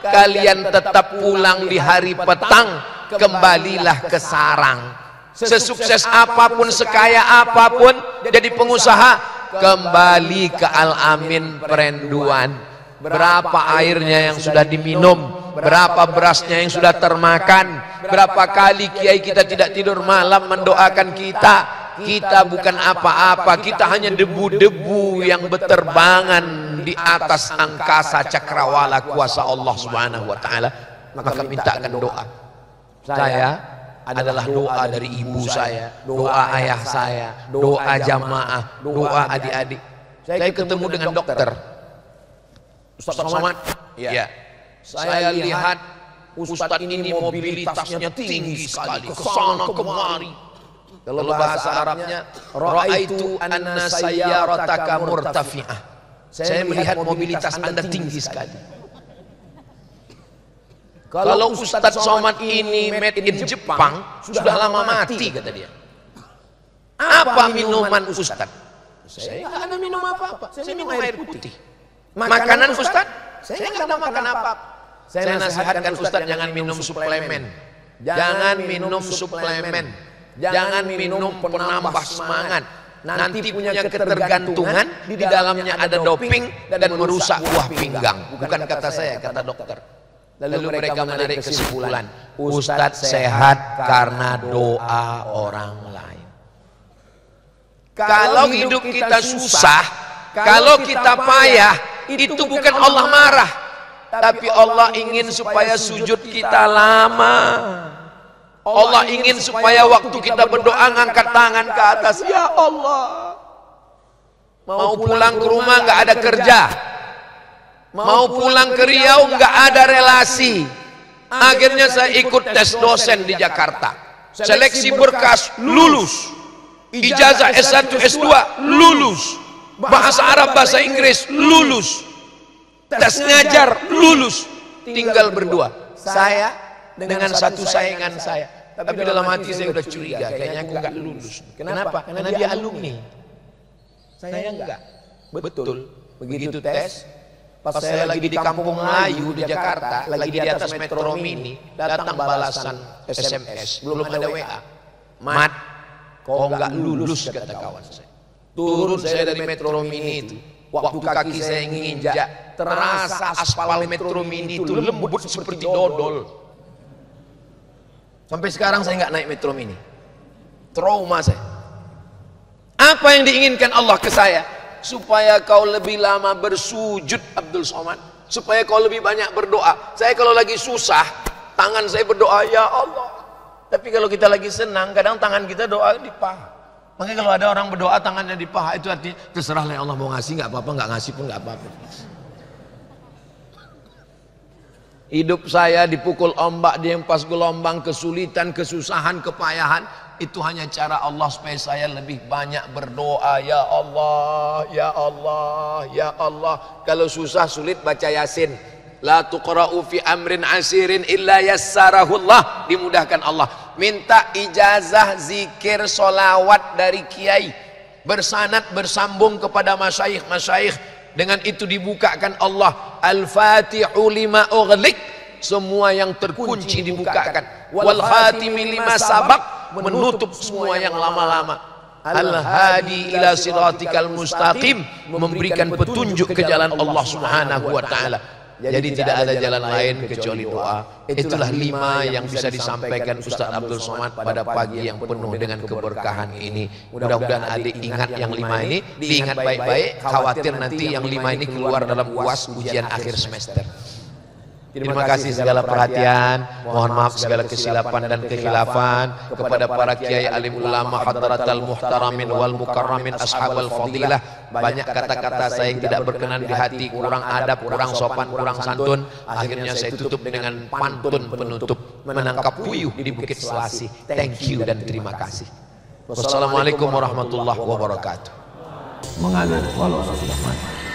kalian tetap pulang di hari petang, kembalilah ke sarang. Sesukses apapun, sekaya apapun, jadi pengusaha, kembali ke Al-Amin Perenduan. Berapa airnya yang sudah diminum, berapa berasnya yang sudah termakan, berapa kali kiai kita tidak tidur malam mendoakan kita. Kita bukan apa-apa, kita hanya debu-debu yang berterbangan di atas angkasa cakrawala kuasa Allah Subhanahu wa taala. Maka mintakan doa. Saya adalah doa dari ibu saya, doa ayah saya, doa jamaah, doa adik-adik. Saya ketemu dengan dokter Ustaz Somad. Ya. Saya lihat Ustaz ini mobilitasnya tinggi sekali, ke sana kemari. Kalau bahasa Arabnya, ra'aitu anna sayyarataka murtafi'ah. Saya melihat mobilitas Anda tinggi sekali. Kalau Ustaz Somad ini made in Jepang, sudah lama mati, kata dia. Apa minuman Ustaz? Saya nggak ada minum apa-apa, saya minum air putih. Makanan Ustaz? Saya nggak ada makan apa-apa. Saya nasihatkan Ustaz jangan minum suplemen. Jangan minum suplemen. Jangan minum penambah semangat. Nanti punya ketergantungan, di dalamnya ada doping dan merusak buah pinggang. Bukan kata saya, kata dokter. Lalu mereka menarik kesimpulan, Ustadz sehat karena doa orang lain. Kalau hidup kita susah, kalau kita payah, itu bukan Allah marah, tapi Allah ingin supaya sujud kita lama. Allah ingin supaya waktu kita berdoa ngangkat tangan ke atas, ya Allah. Mau pulang ke rumah nggak ada kerja, mau pulang ke Riau nggak ada relasi. Akhirnya saya ikut tes dosen di Jakarta, seleksi berkas lulus, ijazah S1 S2 lulus, bahasa Arab bahasa Inggris lulus, tes ngajar lulus, tinggal berdua saya dengan satu saingan saya. Tapi dalam hati saya udah curiga, kayaknya aku nggak lulus. Kenapa? Karena dia alumni, saya enggak. Betul. Begitu tes, pas saya lagi di Kampung Melayu di Jakarta, lagi di atas Metro Mini, datang balasan SMS, belum ada WA. Mat, kau nggak lulus, kata kawan saya. Turun saya dari Metro Mini itu, Waktu kaki saya nginjak, terasa aspal Metro Mini itu lembut seperti dodol. Sampai sekarang saya nggak naik Metro Mini. Trauma saya. Apa yang diinginkan Allah ke saya? Supaya kau lebih lama bersujud, Abdul Somad. Supaya kau lebih banyak berdoa. Saya kalau lagi susah, tangan saya berdoa, ya Allah. Tapi kalau kita lagi senang, kadang tangan kita doa di paha. Makanya kalau ada orang berdoa tangannya di paha, itu artinya terserahlah ya Allah, mau ngasih nggak apa-apa, nggak ngasih pun nggak apa-apa. Hidup saya dipukul ombak, dihempas gelombang, kesulitan, kesusahan, kepayahan, itu hanya cara Allah supaya saya lebih banyak berdoa. Ya Allah, ya Allah, ya Allah. Kalau susah sulit baca Yasin. La tuqra'u fi amrin asirin illa yassarahullah, dimudahkan Allah. Minta ijazah zikir solawat dari kiai, bersanad bersambung kepada masyayikh. Dengan itu dibukakan Allah. Al-Fatihu lima ughliq, semua yang terkunci dibukakan. Wal khatimi lima sabaq, menutup semua yang lama-lama. Al-hadi ila siratikal mustaqim, memberikan petunjuk ke jalan Allah Subhanahu wa taala. Jadi tidak ada jalan lain kecuali doa. Itulah 5 yang bisa disampaikan Ustaz Abdul Somad pada pagi yang penuh dengan keberkahan ini. Mudah-mudahan adik ingat yang 5 ini, diingat baik-baik, khawatir nanti yang 5 ini keluar dalam UAS ujian akhir semester. Terima kasih segala perhatian, mohon maaf segala kesilapan dan kekhilafan kepada para kiai, alim ulama, hadratal muhtaramin wal mukarramin, ashabal fadilah. Banyak kata-kata saya yang tidak berkenan di hati, kurang adab, kurang sopan, kurang santun. Akhirnya saya tutup dengan pantun penutup, menangkap puyuh di Bukit Selasi. Thank you dan terima kasih. Wassalamualaikum warahmatullahi wabarakatuh. Mengalir walau sudah mati.